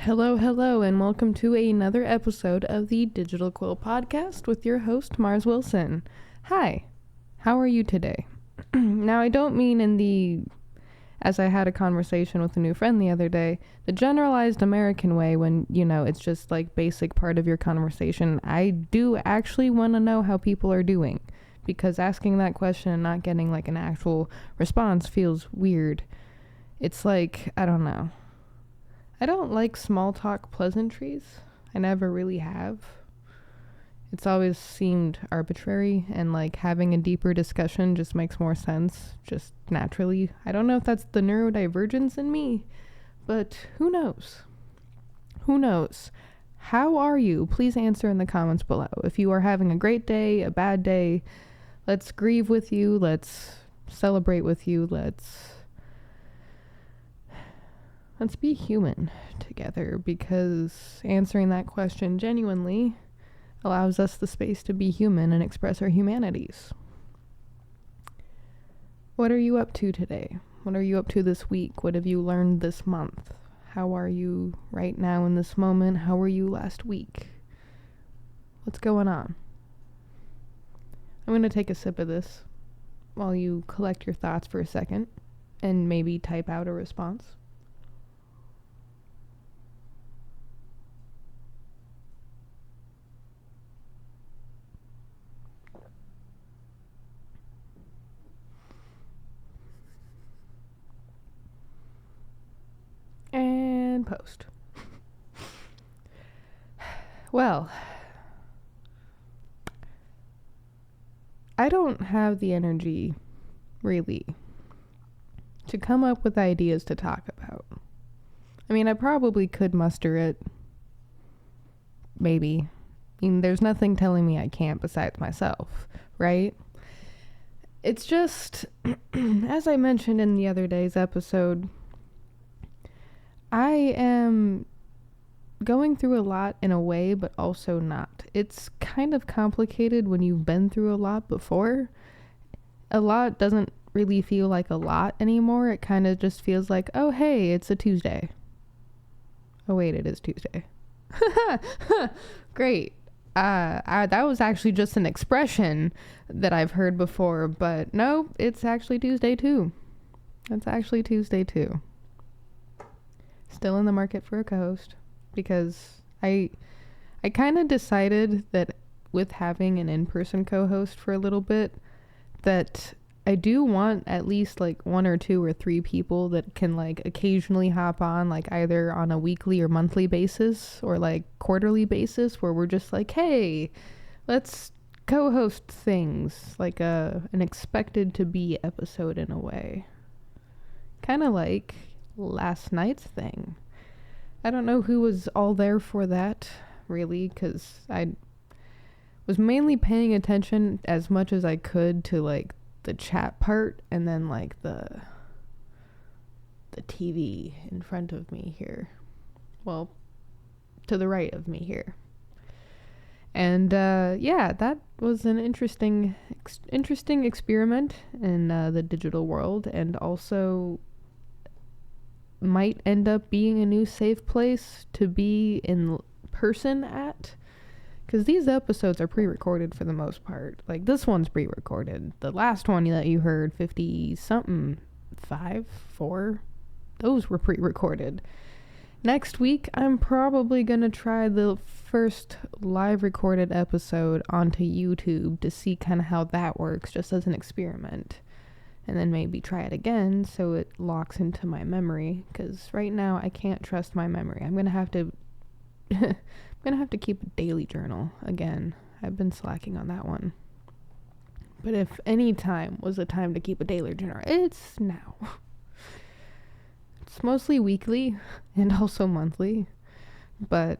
Hello, hello, and welcome to another episode of the Digital Quill podcast with your host, Mars Wilson. Hi, how are you today? Now, I don't mean as I had a conversation with a new friend the other day, the generalized American way when, it's just like basic part of your conversation. I do actually want to know how people are doing, because asking that question and not getting like an actual response feels weird. It's like, I don't know. I don't like small talk pleasantries. I never really have. It's always seemed arbitrary, and like having a deeper discussion just makes more sense, just naturally. I don't know if that's the neurodivergence in me, but who knows? Who knows? How are you? Please answer in the comments below. If you are having a great day, a bad day, let's grieve with you, let's celebrate with you, let's be human together, because answering that question genuinely allows us the space to be human and express our humanities. What are you up to today? What are you up to this week? What have you learned this month? How are you right now in this moment? How were you last week? What's going on? I'm going to take a sip of this while you collect your thoughts for a second and maybe type out a response. And post. Well, I don't have the energy, really, to come up with ideas to talk about. I mean, I probably could muster it. Maybe. I mean, there's nothing telling me I can't besides myself, right? It's just, as I mentioned in the other day's episode, I am going through a lot in a way, but also not. It's kind of complicated when you've been through a lot before. A lot doesn't really feel like a lot anymore. It kind of just feels like, oh, hey, it's a Tuesday. Oh, wait, it is Tuesday. Great. That was actually just an expression that I've heard before, but no, it's actually Tuesday too. It's actually Tuesday too. Still in the market for a co-host, because I kind of decided that with having an in-person co-host for a little bit, that I do want at least like 1 or 2 or 3 people that can like occasionally hop on, like either on a weekly or monthly basis or like quarterly basis, where we're just like, hey, let's co-host things, like an expected to be episode in a way. Kind of like last night's thing. I don't know who was all there for that, really, because I was mainly paying attention as much as I could to like the chat part, and then like the TV in front of me here. Well, to the right of me here. And yeah, that was an interesting experiment in the digital world, and also might end up being a new safe place to be in person at, because these episodes are pre-recorded for the most part. Like, this one's pre-recorded. The last one that you heard, 50-something, 4, those were pre-recorded. Next week, I'm probably going to try the first live recorded episode onto YouTube to see kind of how that works, just as an experiment. And then maybe try it again so it locks into my memory, because right now I can't trust my memory. I'm going to have to keep a daily journal again. I've been slacking on that one. But if any time was a time to keep a daily journal, it's now. It's mostly weekly and also monthly, but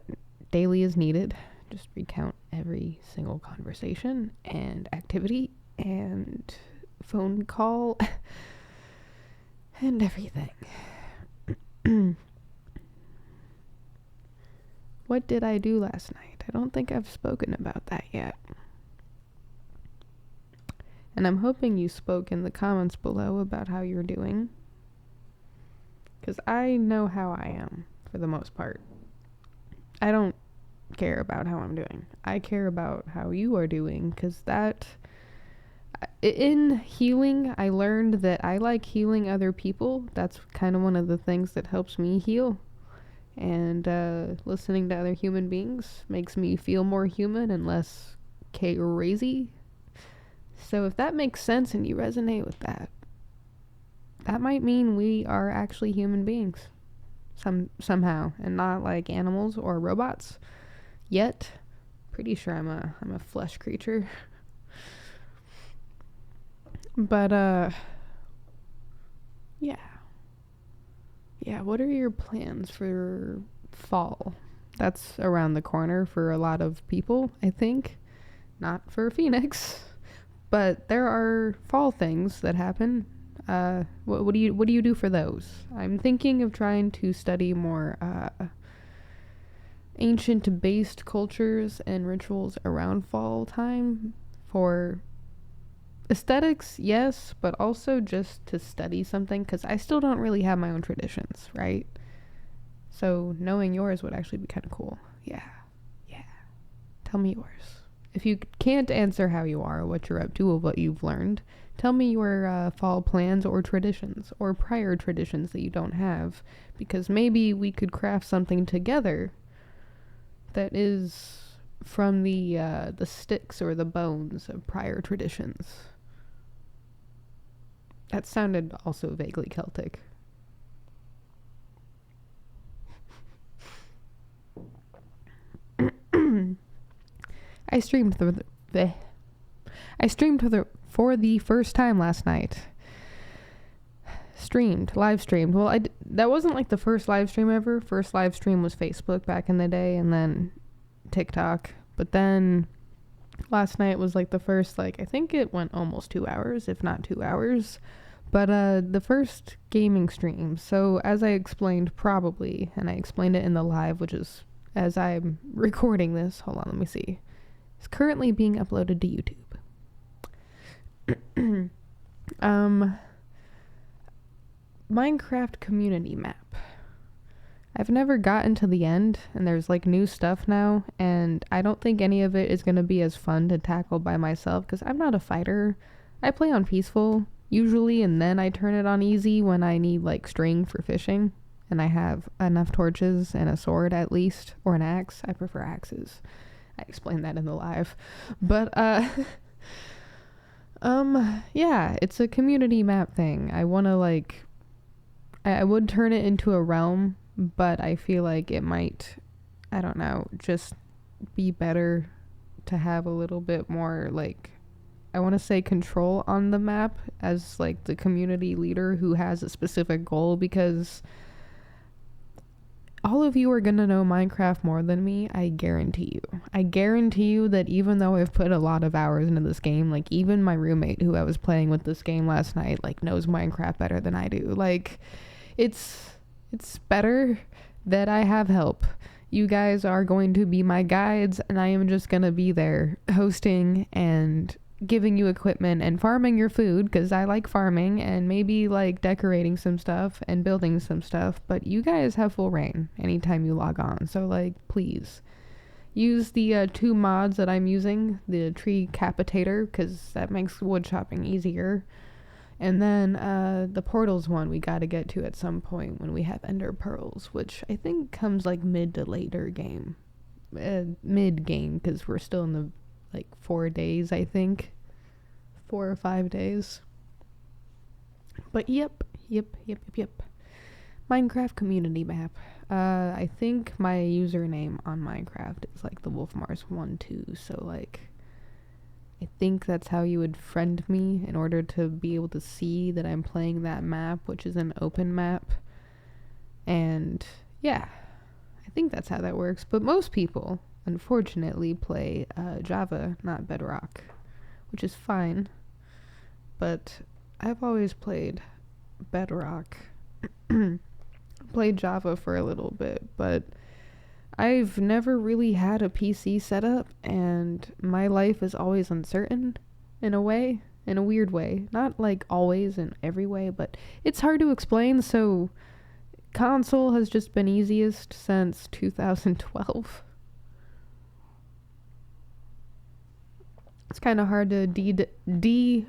daily is needed. Just recount every single conversation and activity and phone call and everything. What did I do last night? I don't think I've spoken about that yet. And I'm hoping you spoke in the comments below about how you're doing, because I know how I am for the most part. I don't care about how I'm doing. I care about how you are doing, because that, in healing, I learned that I like healing other people. That's kind of one of the things that helps me heal. And listening to other human beings makes me feel more human and less crazy. So if that makes sense and you resonate with that, that might mean we are actually human beings. Somehow, and not like animals or robots. Yet, pretty sure I'm a flesh creature. But yeah. Yeah, what are your plans for fall? That's around the corner for a lot of people, I think. Not for Phoenix. But there are fall things that happen. What do you do for those? I'm thinking of trying to study more ancient based cultures and rituals around fall time for aesthetics, yes, but also just to study something, because I still don't really have my own traditions, right? So knowing yours would actually be kind of cool. Yeah. Tell me yours. If you can't answer how you are, what you're up to, or what you've learned, tell me your fall plans or traditions, or prior traditions that you don't have, because maybe we could craft something together that is from the sticks or the bones of prior traditions. That sounded also vaguely Celtic. I streamed for the first time last night. Live streamed. Well, that wasn't like the first live stream ever. First live stream was Facebook back in the day, and then TikTok. But then last night was like the first, like, I think it went almost 2 hours, if not 2 hours. But the first gaming stream. So as I explained probably, and I explained it in the live, which is as I'm recording this, hold on, let me see. It's currently being uploaded to YouTube. Minecraft community map. I've never gotten to the end, and there's like new stuff now, and I don't think any of it is going to be as fun to tackle by myself, because I'm not a fighter. I play on peaceful usually, and then I turn it on easy when I need like string for fishing, and I have enough torches and a sword at least, or an axe. I prefer axes. I explained that in the live. But yeah, it's a community map thing. I want to like, I would turn it into a realm, but I feel like it might, I don't know, just be better to have a little bit more, like, I want to say control on the map as like the community leader who has a specific goal, because all of you are going to know Minecraft more than me, I guarantee you. I guarantee you that even though I've put a lot of hours into this game, like even my roommate who I was playing with this game last night, like knows Minecraft better than I do. Like, it's better that I have help. You guys are going to be my guides, and I am just going to be there hosting and giving you equipment and farming your food, because I like farming, and maybe like decorating some stuff and building some stuff, but you guys have full reign anytime you log on. So like, please use the 2 mods that I'm using, the tree capitator, because that makes wood chopping easier, and then the portals one we got to get to at some point when we have ender pearls, which I think comes like mid to later game, mid game, because we're still in the like 4 days, I think. 4 or 5 days. But yep. Minecraft community map. I think my username on Minecraft is like the Wolfmars12, so like I think that's how you would friend me in order to be able to see that I'm playing that map, which is an open map. And yeah, I think that's how that works. But most people, unfortunately, play Java, not Bedrock, which is fine. But I've always played Bedrock. Played Java for a little bit, but I've never really had a PC setup, and my life is always uncertain in a way, in a weird way. Not like always in every way, but it's hard to explain, so console has just been easiest since 2012. It's kind of hard to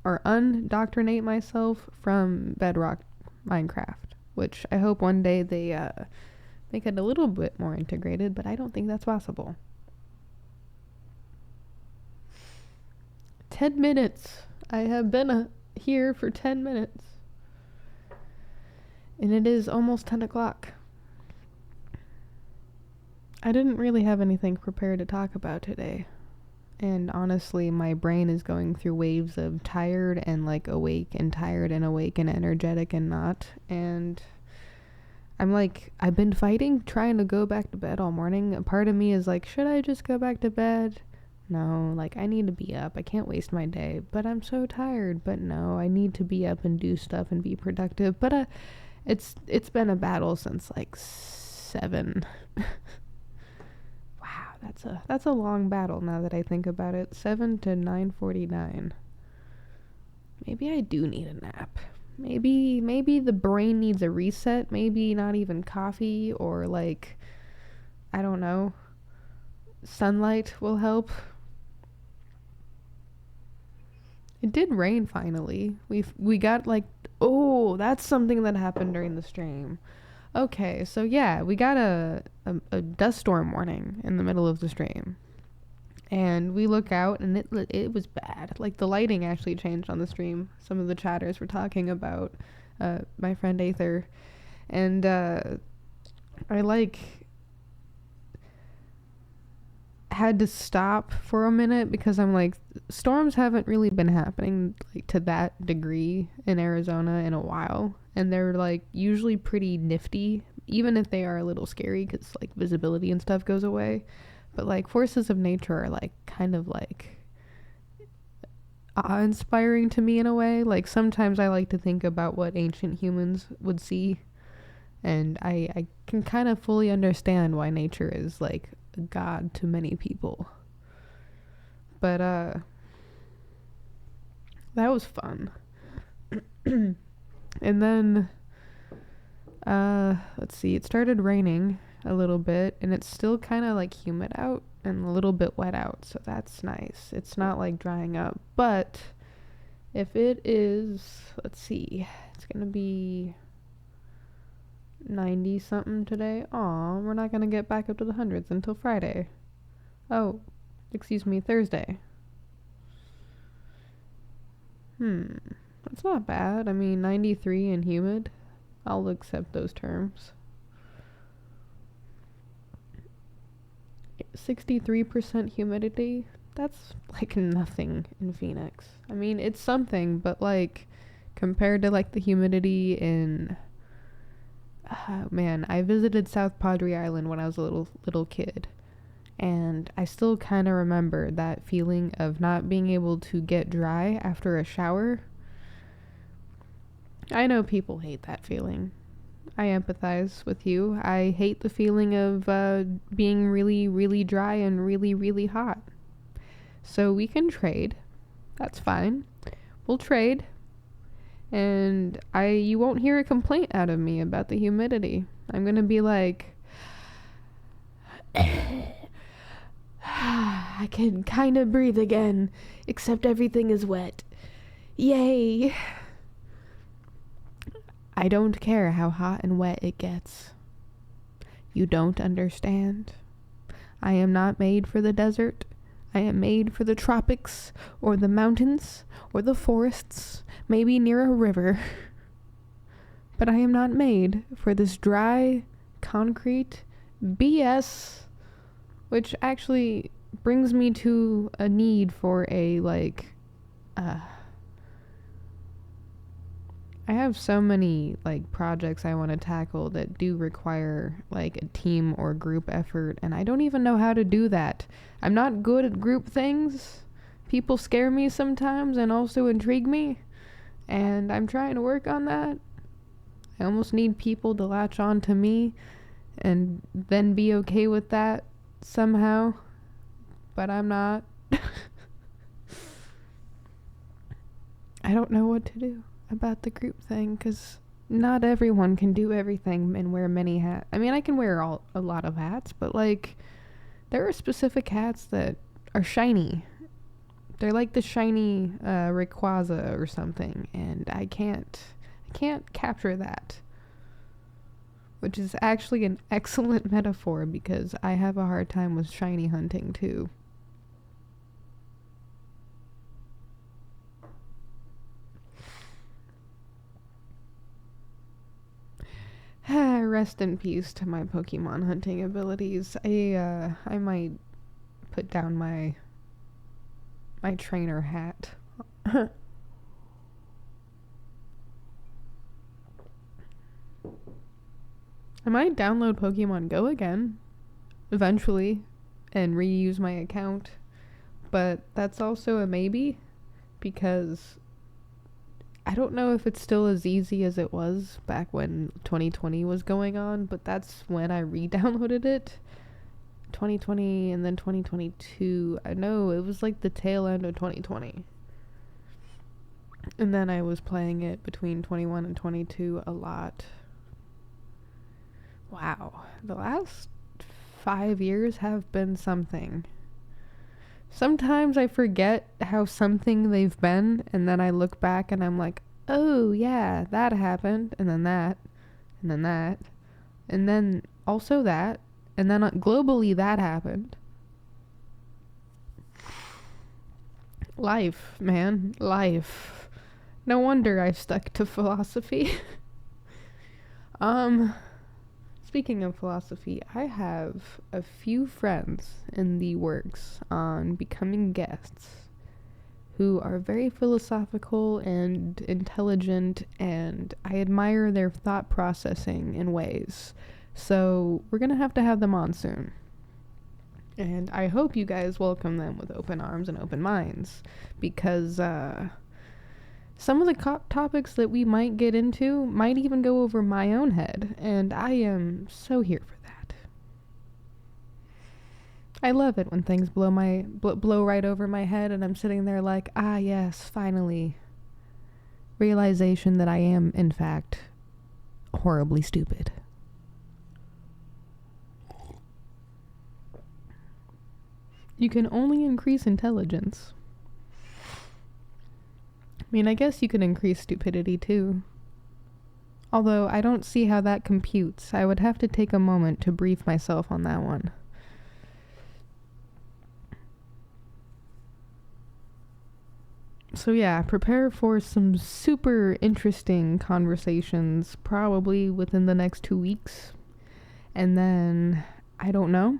or undoctrinate myself from Bedrock Minecraft, which I hope one day they make it a little bit more integrated, but I don't think that's possible. 10 minutes. I have been here for 10 minutes. And it is almost 10 o'clock. I didn't really have anything prepared to talk about today. And honestly, my brain is going through waves of tired and like awake and tired and awake and energetic and not. And I'm like, I've been fighting trying to go back to bed all morning. A part of me is like, should I just go back to bed? No, like I need to be up. I can't waste my day. But I'm so tired. But no, I need to be up and do stuff and be productive. But it's been a battle since like 7. Wow, that's a long battle now that I think about it. 7 to 9:49. Maybe I do need a nap. Maybe the brain needs a reset. Maybe not even coffee or like, I don't know, sunlight will help. It did rain finally. We got like, oh, that's something that happened during the stream. Okay, so yeah, we got a dust storm warning in the middle of the stream. And we look out and it was bad. Like the lighting actually changed on the stream. Some of the chatters were talking about my friend Aether. And I like had to stop for a minute because I'm like, storms haven't really been happening like to that degree in Arizona in a while, and they're like usually pretty nifty, even if they are a little scary because like visibility and stuff goes away. But like forces of nature are like kind of like awe-inspiring to me in a way. Like sometimes I like to think about what ancient humans would see, and I can kind of fully understand why nature is like a god to many people. But that was fun. And then let's see, it started raining a little bit, and it's still kind of like humid out and a little bit wet out, so that's nice. It's not like drying up, but if it is, let's see, it's gonna be 90 something today. Aw, we're not gonna get back up to the hundreds until Friday. Oh, excuse me, Thursday. That's not bad. I mean, 93 and humid. I'll accept those terms. 63% humidity. That's like nothing in Phoenix. I mean, it's something, but like compared to like the humidity in man, I visited South Padre Island when I was a little kid, and I still kind of remember that feeling of not being able to get dry after a shower. I know people hate that feeling. I empathize with you. I hate the feeling of being really, really dry and really, really hot. So we can trade. That's fine. We'll trade. And you won't hear a complaint out of me about the humidity. I'm gonna be like, I can kind of breathe again, except everything is wet. Yay! I don't care how hot and wet it gets. You don't understand. I am not made for the desert. I am made for the tropics, or the mountains, or the forests, maybe near a river. But I am not made for this dry, concrete BS, which actually brings me to a need for a, like, I have so many like projects I want to tackle that do require like a team or group effort, and I don't even know how to do that. I'm not good at group things. People scare me sometimes and also intrigue me, and I'm trying to work on that. I almost need people to latch on to me and then be okay with that somehow, but I'm not. I don't know what to do about the group thing, because not everyone can do everything and wear many hats. I mean, I can wear a lot of hats, but like there are specific hats that are shiny. They're like the shiny Rayquaza or something, and I can't capture that. Which is actually an excellent metaphor because I have a hard time with shiny hunting too. Rest in peace to my Pokemon hunting abilities. I might put down my trainer hat. I might download Pokemon Go again, eventually, and reuse my account. But that's also a maybe, because I don't know if it's still as easy as it was back when 2020 was going on, but that's when I re-downloaded it. 2020 and then 2022. I know it was like the tail end of 2020. And then I was playing it between 21 and 22 a lot. Wow, the last 5 years have been something. Sometimes I forget how something they've been, and then I look back and I'm like, oh yeah, that happened, and then that, and then that, and then also that, and then globally that happened. Life, man, life. No wonder I stuck to philosophy. Speaking of philosophy, I have a few friends in the works on becoming guests who are very philosophical and intelligent, and I admire their thought processing in ways. So we're going to have them on soon. And I hope you guys welcome them with open arms and open minds, because some of the topics that we might get into might even go over my own head, and I am so here for that. I love it when things blow right over my head, and I'm sitting there like, ah yes, finally. Realization that I am, in fact, horribly stupid. You can only increase intelligence. I mean, I guess you could increase stupidity too. Although I don't see how that computes. I would have to take a moment to brief myself on that one. So yeah, prepare for some super interesting conversations probably within the next 2 weeks. And then, I don't know,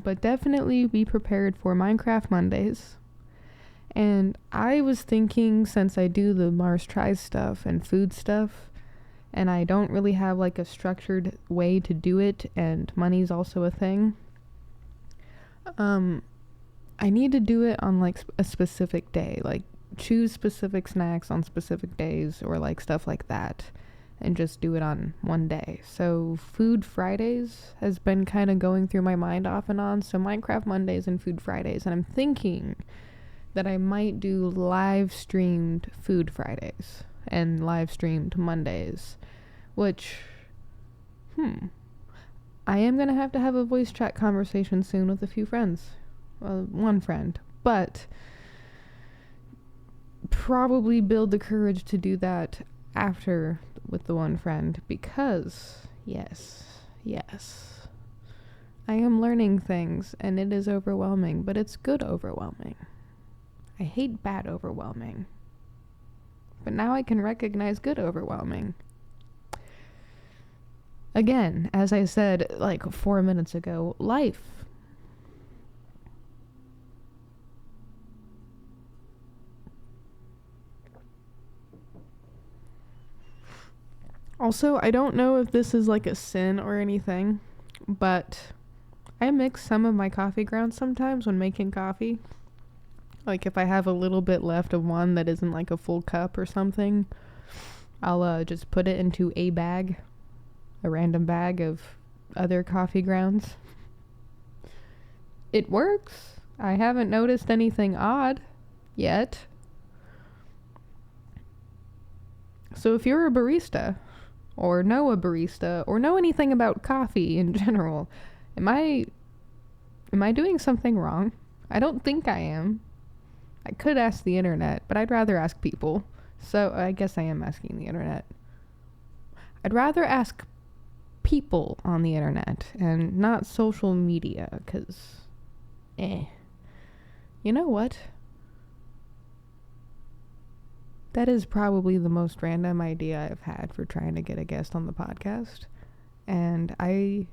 but definitely be prepared for Minecraft Mondays. And I was thinking, since I do the Mars Tries stuff and food stuff, and I don't really have like a structured way to do it, and money's also a thing, I need to do it on like a specific day, like choose specific snacks on specific days, or like stuff like that, and just do it on one day. So Food Fridays has been kind of going through my mind off and on, so Minecraft Mondays and Food Fridays, and I'm thinking that I might do live streamed Food Fridays and live streamed Mondays, which, I am going to have a voice chat conversation soon with a few friends. Well, one friend, but probably build the courage to do that after with the one friend, because yes, I am learning things, and it is overwhelming, but it's good overwhelming. I hate bad overwhelming. But now I can recognize good overwhelming. Again, as I said like 4 minutes ago, life. Also, I don't know if this is like a sin or anything, but I mix some of my coffee grounds sometimes when making coffee. Like if I have a little bit left of one that isn't like a full cup or something, I'll just put it into a bag, a random bag of other coffee grounds. It works. I haven't noticed anything odd yet. So if you're a barista or know a barista or know anything about coffee in general. Am I doing something wrong? I don't think I am. I could ask the internet, but I'd rather ask people. So I guess I am asking the internet. I'd rather ask people on the internet and not social media, 'cause You know what? That is probably the most random idea I've had for trying to get a guest on the podcast. And I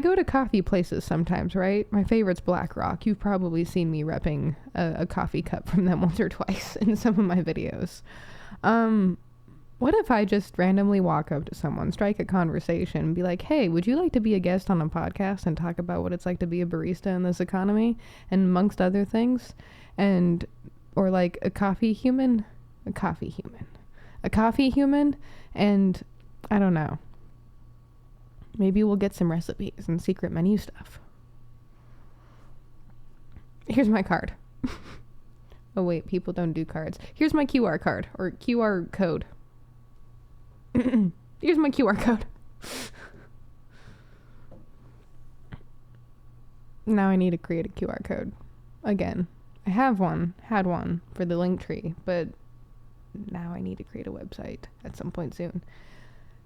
go to coffee places sometimes, right? My favorite's Black Rock. You've probably seen me repping a coffee cup from them once or twice in some of my videos. What if I just randomly walk up to someone, strike a conversation, and be like, hey, would you like to be a guest on a podcast and talk about what it's like to be a barista in this economy, and amongst other things? Or like a coffee human, and I don't know. Maybe we'll get some recipes and secret menu stuff. Here's my card. Oh wait, people don't do cards. Here's my QR card, or QR code. Here's my QR code. Now I need to create a QR code. Again. I had one for the link tree, but now I need to create a website at some point soon.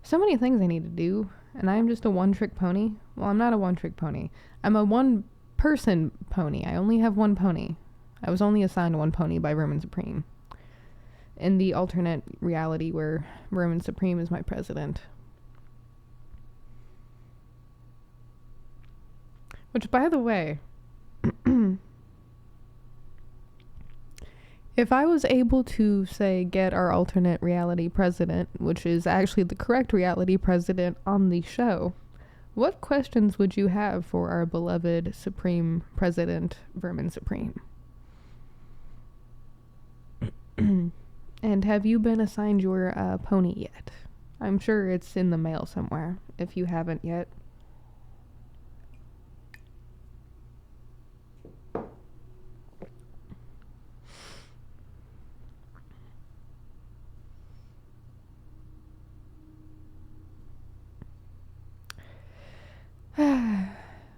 So many things I need to do, and I'm just a one-trick pony. Well, I'm not a one-trick pony. I'm a one-person pony. I only have one pony. I was only assigned one pony by Roman Supreme. In the alternate reality where Roman Supreme is my president. Which, by the way, if I was able to, say, get our alternate reality president, which is actually the correct reality president on the show, what questions would you have for our beloved Supreme President, Vermin Supreme? And have you been assigned your pony yet? I'm sure it's in the mail somewhere, if you haven't yet.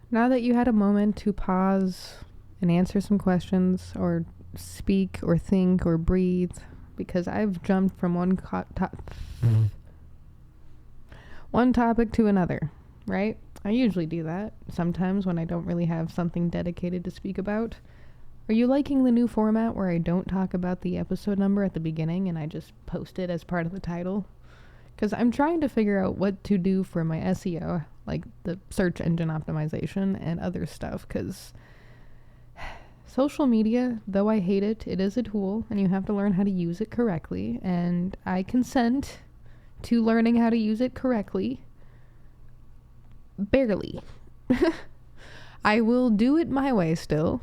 Now that you had a moment to pause and answer some questions, or speak, or think, or breathe, because I've jumped from one topic to another, right? I usually do that sometimes when I don't really have something dedicated to speak about. Are you liking the new format where I don't talk about the episode number at the beginning and I just post it as part of the title? Because I'm trying to figure out what to do for my SEO, like the search engine optimization and other stuff, because social media, though I hate it, it is a tool, and you have to learn how to use it correctly, and I consent to learning how to use it correctly. Barely. I will do it my way still,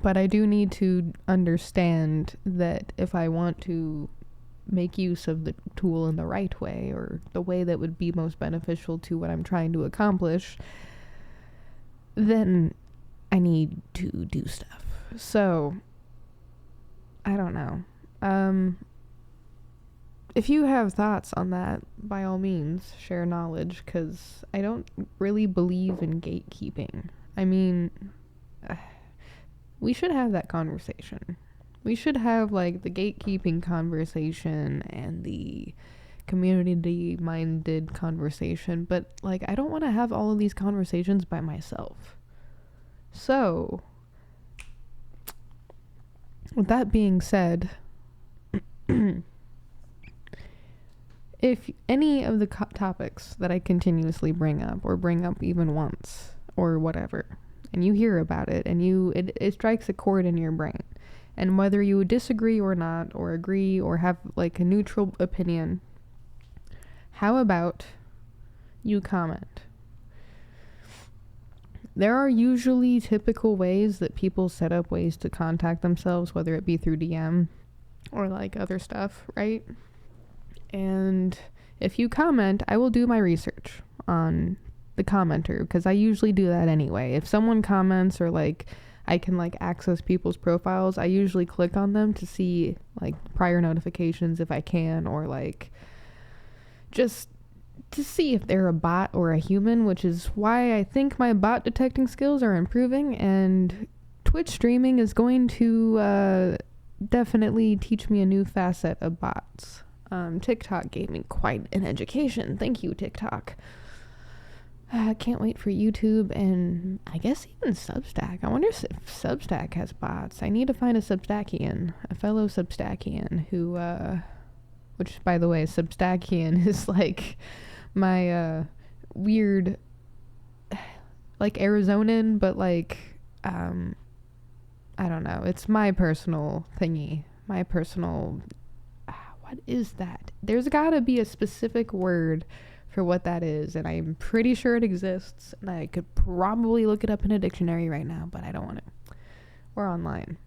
but I do need to understand that if I want to make use of the tool in the right way, or the way that would be most beneficial to what I'm trying to accomplish, then I need to do stuff. So, I don't know. If you have thoughts on that, by all means, share knowledge, because I don't really believe in gatekeeping. I mean, we should have that conversation. We should have, like, the gatekeeping conversation and the community-minded conversation, but, like, I don't want to have all of these conversations by myself. So, with that being said, if any of the topics that I continuously bring up, or bring up even once, or whatever, and you hear about it, and it strikes a chord in your brain, and whether you disagree or not, or agree, or have, like, a neutral opinion, how about you comment? There are usually typical ways that people set up ways to contact themselves, whether it be through DM or, like, other stuff, right? And if you comment, I will do my research on the commenter, because I usually do that anyway. If someone comments, or, like, I can like access people's profiles. I usually click on them to see like prior notifications if I can, or like just to see if they're a bot or a human, which is why I think my bot detecting skills are improving, and Twitch streaming is going to definitely teach me a new facet of bots. TikTok gave me quite an education. Thank you, TikTok. I can't wait for YouTube, and I guess even Substack. I wonder if Substack has bots. I need to find a Substackian, a fellow Substackian who, which, by the way, Substackian is like my weird, like Arizonan, but like, I don't know. It's my personal thingy. My personal, what is that? There's gotta be a specific word for what that is, and I'm pretty sure it exists, and I could probably look it up in a dictionary right now, but I don't want to. Or online,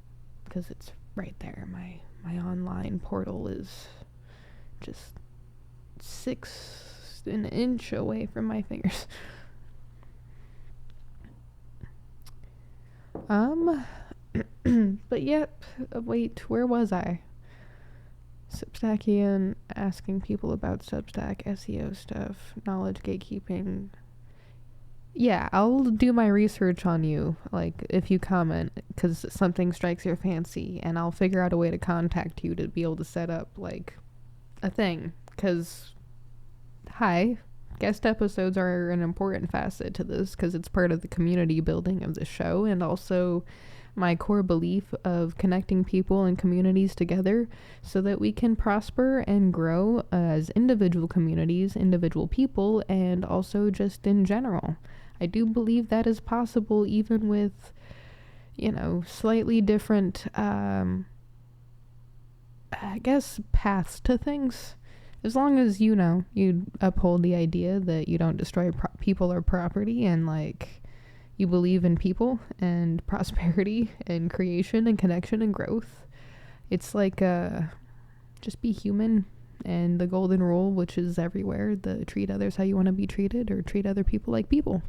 because it's right there. My online portal is just an inch away from my fingers. But yep, wait, where was I? Substackian, asking people about Substack, SEO stuff, knowledge gatekeeping. Yeah, I'll do my research on you, like, if you comment, because something strikes your fancy, and I'll figure out a way to contact you to be able to set up, like, a thing, because, hi, guest episodes are an important facet to this, because it's part of the community building of the show, and also my core belief of connecting people and communities together so that we can prosper and grow as individual communities, individual people, and also just in general. I do believe that is possible even with, slightly different, I guess, paths to things. As long as, you uphold the idea that you don't destroy people or property, and, like, you believe in people and prosperity and creation and connection and growth. It's like, just be human, and the golden rule, which is everywhere, the treat others how you want to be treated, or treat other people like people.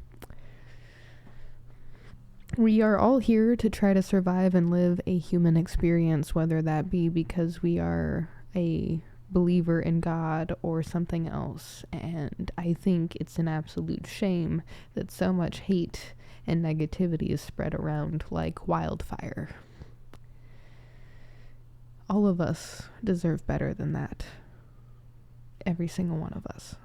We are all here to try to survive and live a human experience, whether that be because we are a believer in God or something else. And I think it's an absolute shame that so much hate and negativity is spread around like wildfire. All of us deserve better than that. Every single one of us.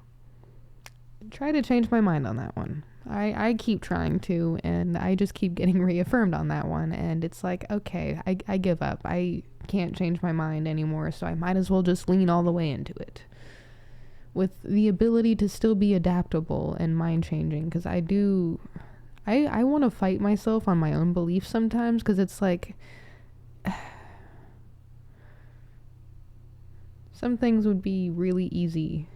Try to change my mind on that one. I keep trying to, and I just keep getting reaffirmed on that one, and it's like, okay, I give up. I can't change my mind anymore, so I might as well just lean all the way into it. With the ability to still be adaptable and mind-changing, because I want to fight myself on my own beliefs sometimes, because it's like, some things would be really easy,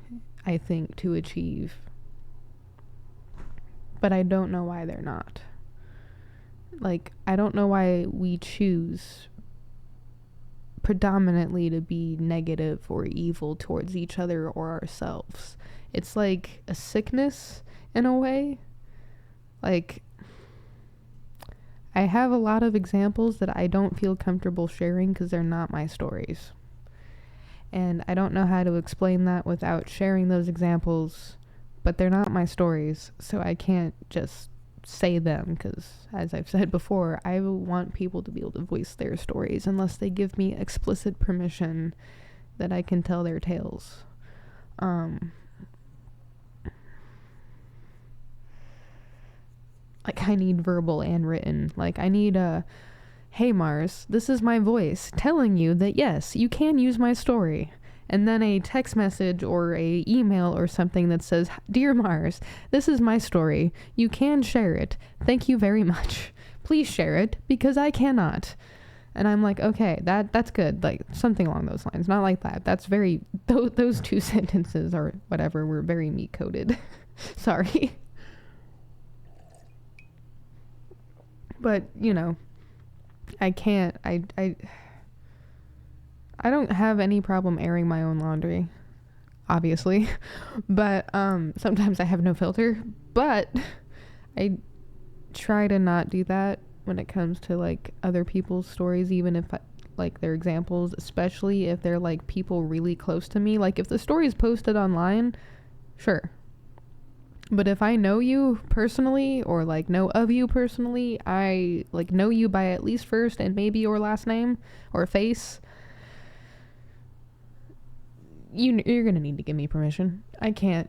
I think, to achieve. But I don't know why they're not. Like, I don't know why we choose predominantly to be negative or evil towards each other or ourselves. It's like a sickness in a way. Like, I have a lot of examples that I don't feel comfortable sharing because they're not my stories. And I don't know how to explain that without sharing those examples, but they're not my stories, so I can't just say them, because, as I've said before, I want people to be able to voice their stories unless they give me explicit permission that I can tell their tales. Like, I need verbal and written. Like, I need hey Mars, this is my voice telling you that yes, you can use my story. And then a text message or a email or something that says, Dear Mars, this is my story. You can share it. Thank you very much. Please share it, because I cannot. And I'm like, okay, that's good. Like, something along those lines. Not like that. That's very, those two sentences or whatever were very meat-coated. Sorry. But, I can't, I don't have any problem airing my own laundry, obviously, but sometimes I have no filter, but I try to not do that when it comes to like other people's stories, even if like their examples, especially if they're like people really close to me. Like if the story is posted online, sure. But if I know you personally or like know of you personally, I like know you by at least first and maybe your last name or face, you're gonna need to give me permission. I can't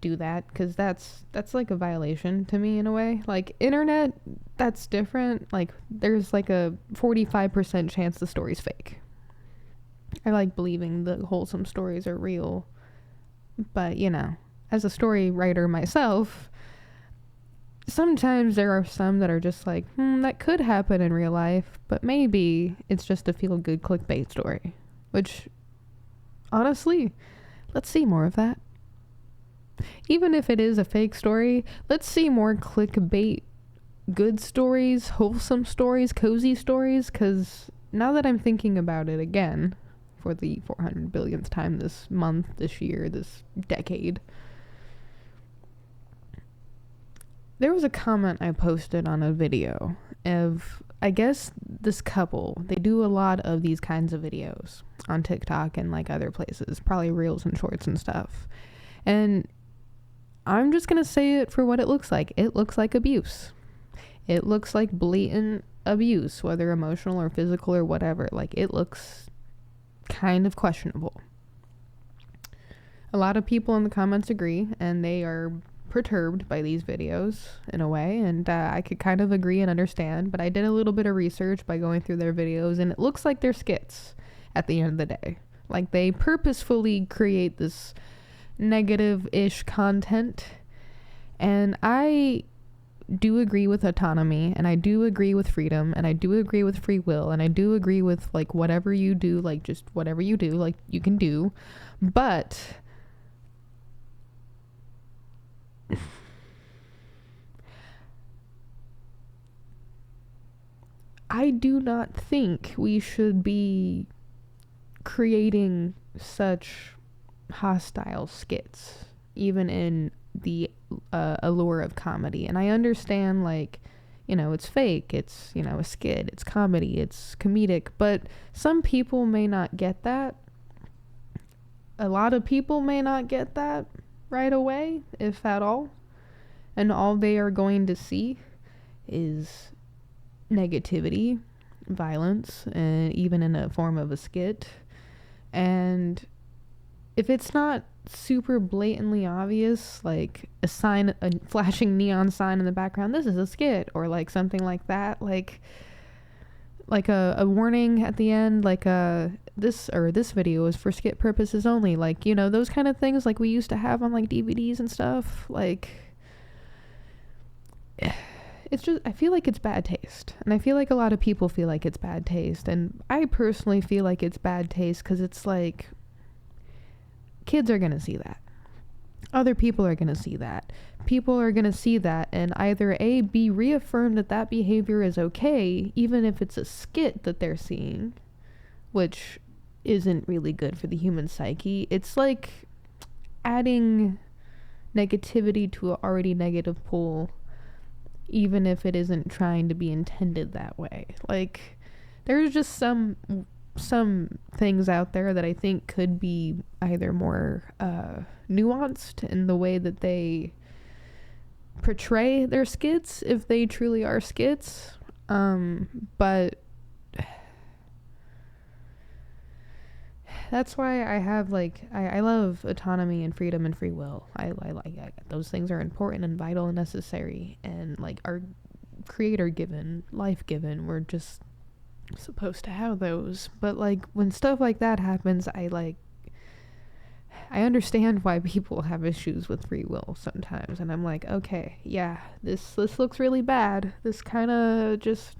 do that, because that's like a violation to me in a way. Like internet, that's different. Like there's like a 45% chance the story's fake. I like believing the wholesome stories are real, but you know, as a story writer myself, sometimes there are some that are just like, that could happen in real life, but maybe it's just a feel-good clickbait story, which honestly, let's see more of that. Even if it is a fake story, let's see more clickbait, good stories, wholesome stories, cozy stories, because now that I'm thinking about it again, for the 400 billionth time this month, this year, this decade, there was a comment I posted on a video of, I guess, this couple. They do a lot of these kinds of videos on TikTok and like other places, probably reels and shorts and stuff. And I'm just going to say it for what it looks like. It looks like abuse. It looks like blatant abuse, whether emotional or physical or whatever. Like it looks kind of questionable. A lot of people in the comments agree, and they are perturbed by these videos in a way, and I could kind of agree and understand, but I did a little bit of research by going through their videos, and it looks like they're skits at the end of the day. Like they purposefully create this negative-ish content, and I do agree with autonomy, and I do agree with freedom, and I do agree with free will, and I do agree with like whatever you do, like just whatever you do, like you can do, but I do not think we should be creating such hostile skits, even in the allure of comedy. And I understand, like, you know, it's fake, it's, you know, a skit, it's comedy, it's comedic, but some people may not get that. A lot of people may not get that right away, if at all. And all they are going to see is negativity, violence, and even in a form of a skit. And if it's not super blatantly obvious, like a flashing neon sign in the background, this is a skit, or like something like that, like a warning at the end, like this video is for skit purposes only, like, you know, those kind of things like we used to have on like DVDs and stuff. Like, it's just, I feel like it's bad taste, and I feel like a lot of people feel like it's bad taste, and I personally feel like it's bad taste because it's like, kids are gonna see that, other people are gonna see that, people are gonna see that, and either be reaffirmed that that behavior is okay, even if it's a skit that they're seeing, which isn't really good for the human psyche. It's like adding negativity to an already negative pool, even if it isn't trying to be intended that way. Like, there's just some things out there that I think could be either more nuanced in the way that they portray their skits, if they truly are skits, but that's why I have like, I love autonomy and freedom and free will. I those things are important and vital and necessary, and like our creator given, life given, we're just supposed to have those. But like when stuff like that happens, I understand why people have issues with free will sometimes, and I'm like, okay, yeah, this looks really bad. This kind of just,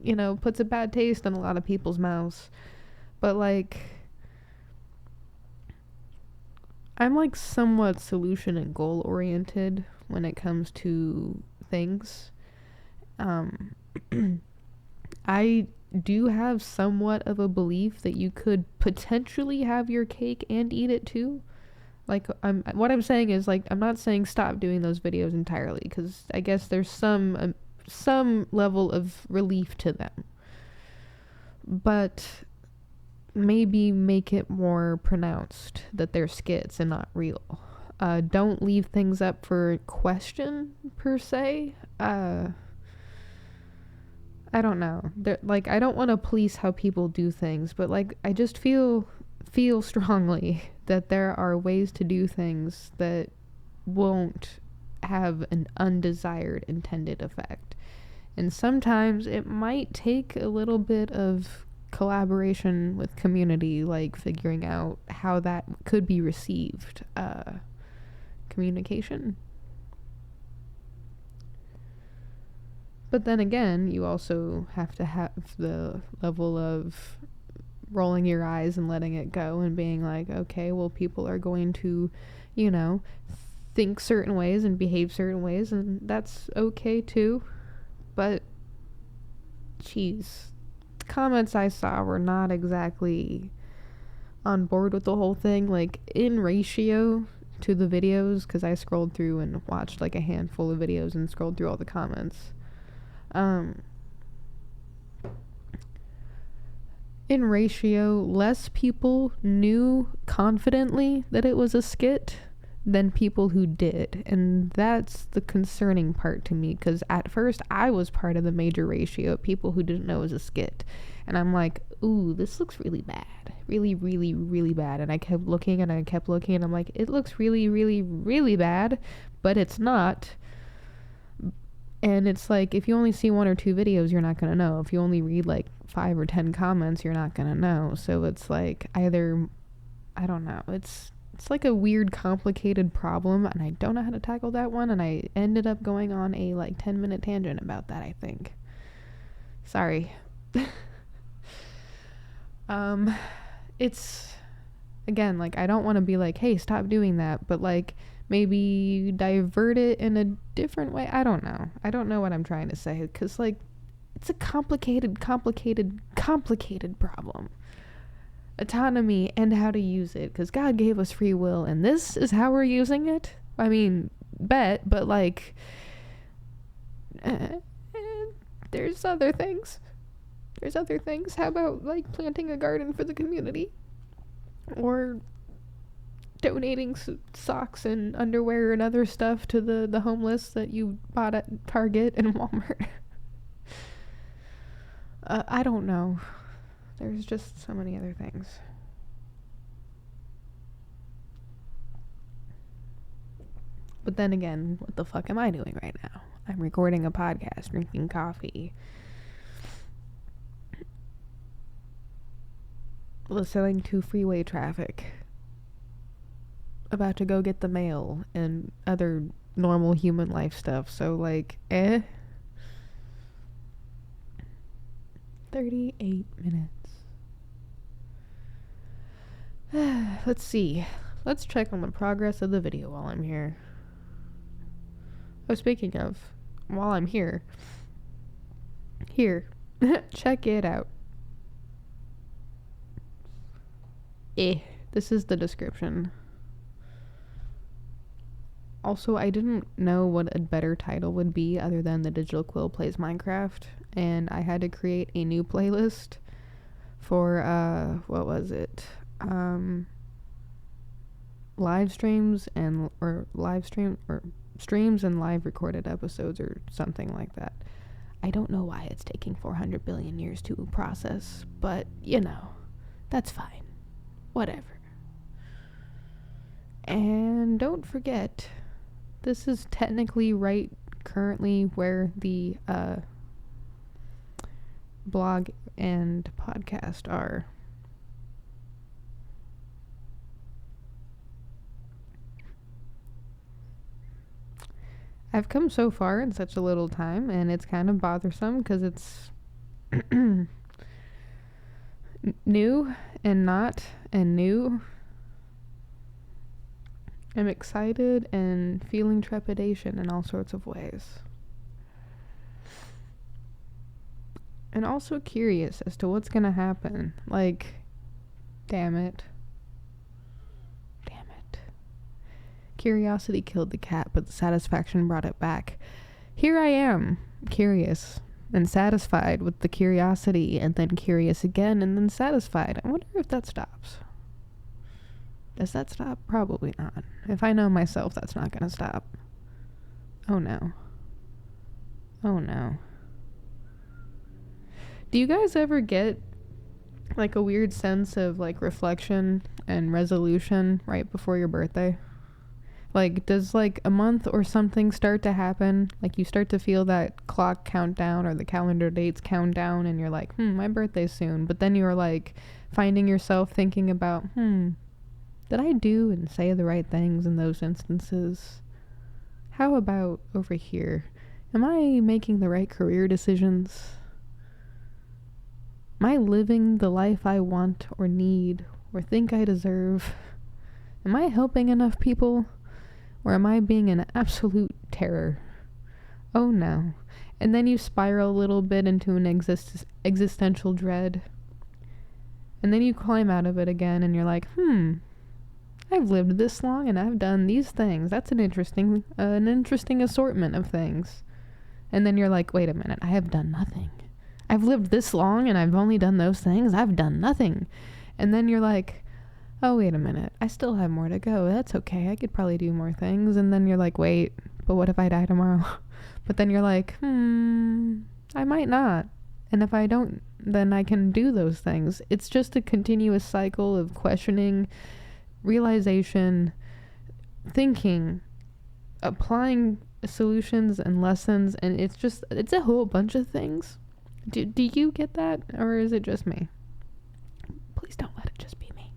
you know, puts a bad taste in a lot of people's mouths. But like, I'm like somewhat solution and goal oriented when it comes to things. I do have somewhat of a belief that you could potentially have your cake and eat it too. Like, what I'm saying is, like, I'm not saying stop doing those videos entirely, because I guess there's some some level of relief to them. But maybe make it more pronounced that they're skits and not real. Don't leave things up for question, per se. I don't know. Like, I don't want to police how people do things, but, like, I just feel strongly that there are ways to do things that won't have an undesired intended effect. And sometimes it might take a little bit of collaboration with community, like figuring out how that could be received. Communication. But then again, you also have to have the level of rolling your eyes and letting it go and being like, okay, well, people are going to, you know, think certain ways and behave certain ways, and that's okay too. But, geez, the comments I saw were not exactly on board with the whole thing. Like, in ratio to the videos, because I scrolled through and watched like a handful of videos and scrolled through all the comments. In ratio, less people knew confidently that it was a skit than people who did. And that's the concerning part to me, because at first I was part of the major ratio of people who didn't know it was a skit. And I'm like, ooh, this looks really bad. Really, really, really bad. And I kept looking and I kept looking and I'm like, it looks really, really, really bad, but it's not. And it's like, if you only see 1 or 2 videos, you're not going to know. If you only read like 5 or 10 comments, you're not going to know. So it's like either, I don't know. It's like a weird, complicated problem, and I don't know how to tackle that one, and I ended up going on a like 10-minute tangent about that, I think. Sorry. It's, again, like, I don't want to be like, hey, stop doing that, but like, maybe divert it in a different way. I don't know what I'm trying to say, because like, it's a complicated problem. Autonomy and how to use it, because God gave us free will and this is how we're using it. I mean, but like, there's other things. How about like planting a garden for the community, or donating socks and underwear and other stuff to the homeless that you bought at Target and Walmart? I don't know. There's just so many other things. But then again, what the fuck am I doing right now? I'm recording a podcast, drinking coffee, listening to freeway traffic, about to go get the mail, and other normal human life stuff. So like, 38 minutes. Let's see. Let's check on the progress of the video while I'm here. Oh, speaking of, while I'm here, check it out. This is the description. Also, I didn't know what a better title would be other than The Digital Quill Plays Minecraft, and I had to create a new playlist for, what was it? Streams and live recorded episodes or something like that. I don't know why it's taking 400 billion years to process, but you know, that's fine. Whatever. And don't forget, this is technically right currently where the blog and podcast are. I've come so far in such a little time, and it's kind of bothersome because it's new and not and new. I'm excited and feeling trepidation in all sorts of ways. And also curious as to what's gonna happen. Like, damn it. Curiosity killed the cat, but the satisfaction brought it back. here I am, curious and satisfied with the curiosity, and then curious again, and then satisfied. I wonder if that stops. Does that stop? Probably not. If I know myself, that's not gonna stop. Oh no. Oh no. Do you guys ever get like a weird sense of like reflection and resolution right before your birthday? Like, does like a month or something start to happen? Like, you start to feel that clock countdown or the calendar dates count down, and you're like, my birthday's soon. But then you're like finding yourself thinking about, did I do and say the right things in those instances? How about over here? Am I making the right career decisions? Am I living the life I want or need or think I deserve? Am I helping enough people? Or am I being an absolute terror? Oh no. And then you spiral a little bit into an existential dread. And then you climb out of it again and you're like, I've lived this long and I've done these things. That's an interesting assortment of things. And then you're like, wait a minute, I have done nothing. I've lived this long and I've only done those things. I've done nothing. And then you're like, oh, wait a minute, I still have more to go. That's okay. I could probably do more things. And then you're like, wait, but what if I die tomorrow? But then you're like, I might not. And if I don't, then I can do those things. It's just a continuous cycle of questioning, realization, thinking, applying solutions and lessons. And it's a whole bunch of things. Do you get that? Or is it just me? Please don't let it just be me.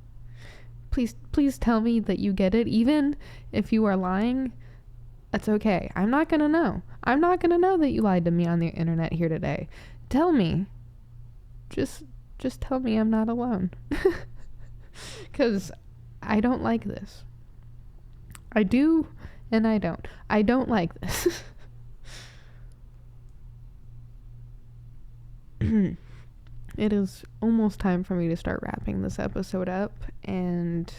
Please tell me that you get it. Even if you are lying, that's okay. I'm not gonna know. I'm not gonna know that you lied to me on the internet here today. Tell me. Just tell me I'm not alone. 'Cause I don't like this. I do and I don't. I don't like this. It is almost time for me to start wrapping this episode up and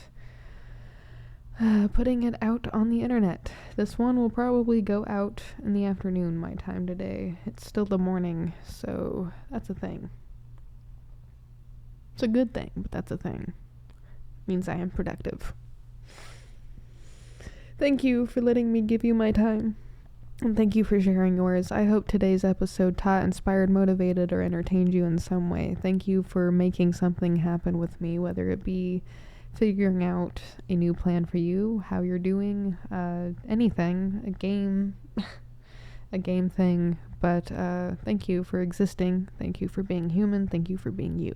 putting it out on the internet. This one will probably go out in the afternoon my time today. It's still the morning, so that's a thing. It's a good thing, but that's a thing. It means I am productive. Thank you for letting me give you my time. And thank you for sharing yours. I hope today's episode taught, inspired, motivated, or entertained you in some way. Thank you for making something happen with me, whether it be figuring out a new plan for you, how you're doing, anything, a game, a game thing. But thank you for existing. Thank you for being human. Thank you for being you.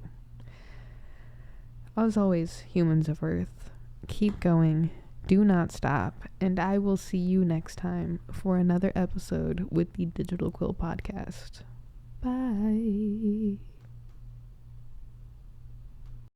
As always, humans of Earth, keep going. Do not stop, and I will see you next time for another episode with the Digital Quill Podcast. Bye.